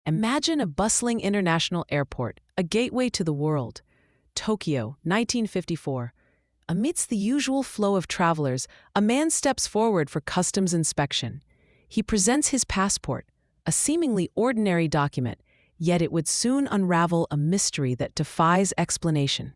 Imagine a bustling international airport, a gateway to the world. Tokyo, 1954. Amidst the usual flow of travelers, a man steps forward for customs inspection. He presents his passport, a seemingly ordinary document, yet it would soon unravel a mystery that defies explanation.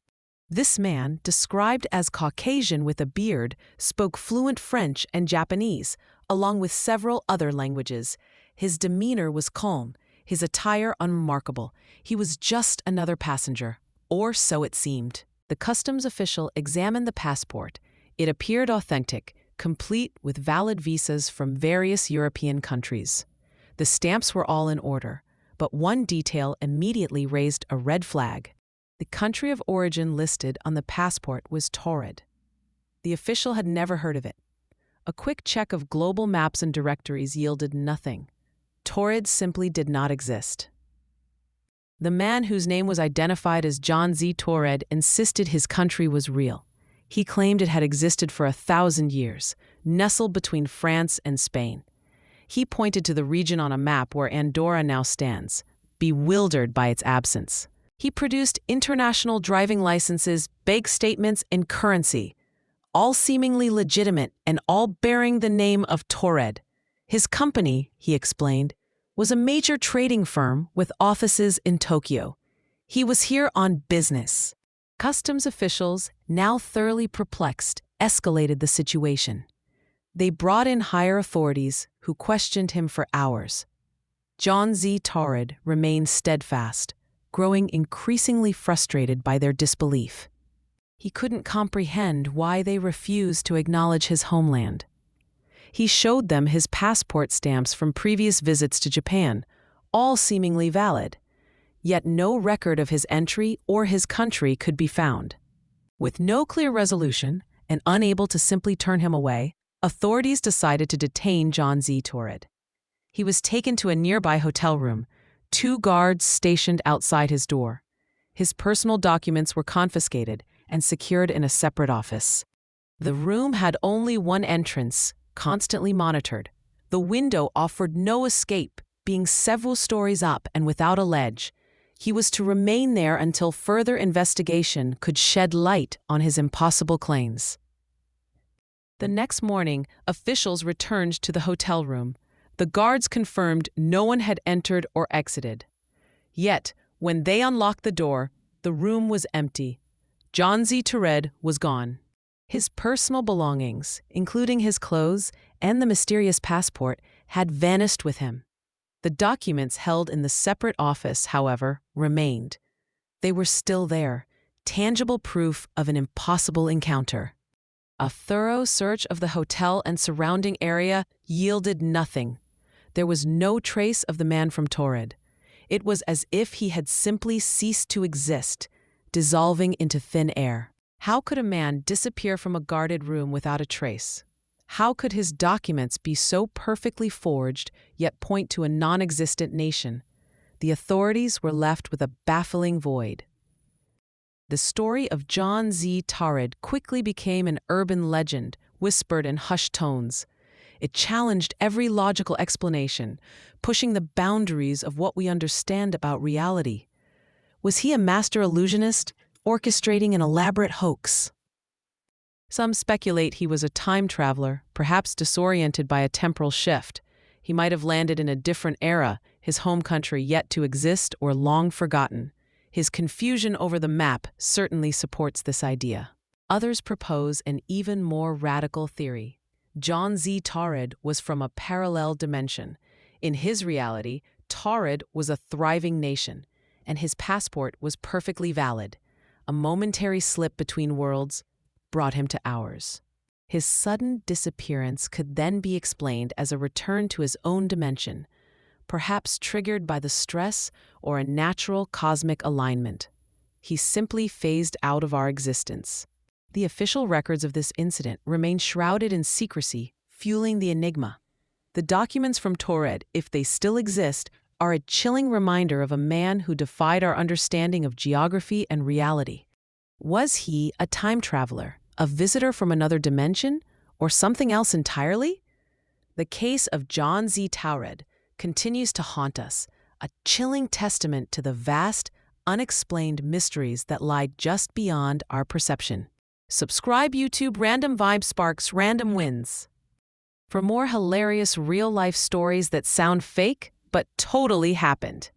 This man, described as Caucasian with a beard, spoke fluent French and Japanese, along with several other languages. His demeanor was calm, his attire unremarkable. He was just another passenger, or so it seemed. The customs official examined the passport. It appeared authentic, complete with valid visas from various European countries. The stamps were all in order, but one detail immediately raised a red flag. The country of origin listed on the passport was Taured. The official had never heard of it. A quick check of global maps and directories yielded nothing. Taured simply did not exist. The man, whose name was identified as John Z. Taured, insisted his country was real. He claimed it had existed for 1,000 years, nestled between France and Spain. He pointed to the region on a map where Andorra now stands, bewildered by its absence. He produced international driving licenses, bank statements, and currency, all seemingly legitimate and all bearing the name of Taured. His company, he explained, was a major trading firm with offices in Tokyo. He was here on business. Customs officials, now thoroughly perplexed, escalated the situation. They brought in higher authorities who questioned him for hours. John Z. Taured remained steadfast, growing increasingly frustrated by their disbelief. He couldn't comprehend why they refused to acknowledge his homeland. He showed them his passport stamps from previous visits to Japan, all seemingly valid, yet no record of his entry or his country could be found. With no clear resolution and unable to simply turn him away, authorities decided to detain John Z. Taured. He was taken to a nearby hotel room, 2 guards stationed outside his door. His personal documents were confiscated and secured in a separate office. The room had only one entrance, constantly monitored. The window offered no escape, being several stories up and without a ledge. He was to remain there until further investigation could shed light on his impossible claims. The next morning, officials returned to the hotel room. The guards confirmed no one had entered or exited. Yet, when they unlocked the door, the room was empty. John Z. Taured was gone. His personal belongings, including his clothes and the mysterious passport, had vanished with him. The documents held in the separate office, however, remained. They were still there, tangible proof of an impossible encounter. A thorough search of the hotel and surrounding area yielded nothing. There was no trace of the man from Taured. It was as if he had simply ceased to exist, dissolving into thin air. How could a man disappear from a guarded room without a trace? How could his documents be so perfectly forged yet point to a non-existent nation? The authorities were left with a baffling void. The story of John Z. Taured quickly became an urban legend, whispered in hushed tones. It challenged every logical explanation, pushing the boundaries of what we understand about reality. Was he a master illusionist, orchestrating an elaborate hoax? Some speculate he was a time traveler, perhaps disoriented by a temporal shift. He might have landed in a different era, his home country yet to exist or long forgotten. His confusion over the map certainly supports this idea. Others propose an even more radical theory. John Z. Taured was from a parallel dimension. In his reality, Taured was a thriving nation, and his passport was perfectly valid. A momentary slip between worlds brought him to ours. His sudden disappearance could then be explained as a return to his own dimension, perhaps triggered by the stress or a natural cosmic alignment. He simply phased out of our existence. The official records of this incident remain shrouded in secrecy, fueling the enigma. The documents from Taured, if they still exist, are a chilling reminder of a man who defied our understanding of geography and reality. Was he a time traveler, a visitor from another dimension, or something else entirely? The case of John Z. Taured continues to haunt us, a chilling testament to the vast, unexplained mysteries that lie just beyond our perception. Subscribe YouTube Random Vibe Sparks Random Wins for more hilarious real-life stories that sound fake but totally happened.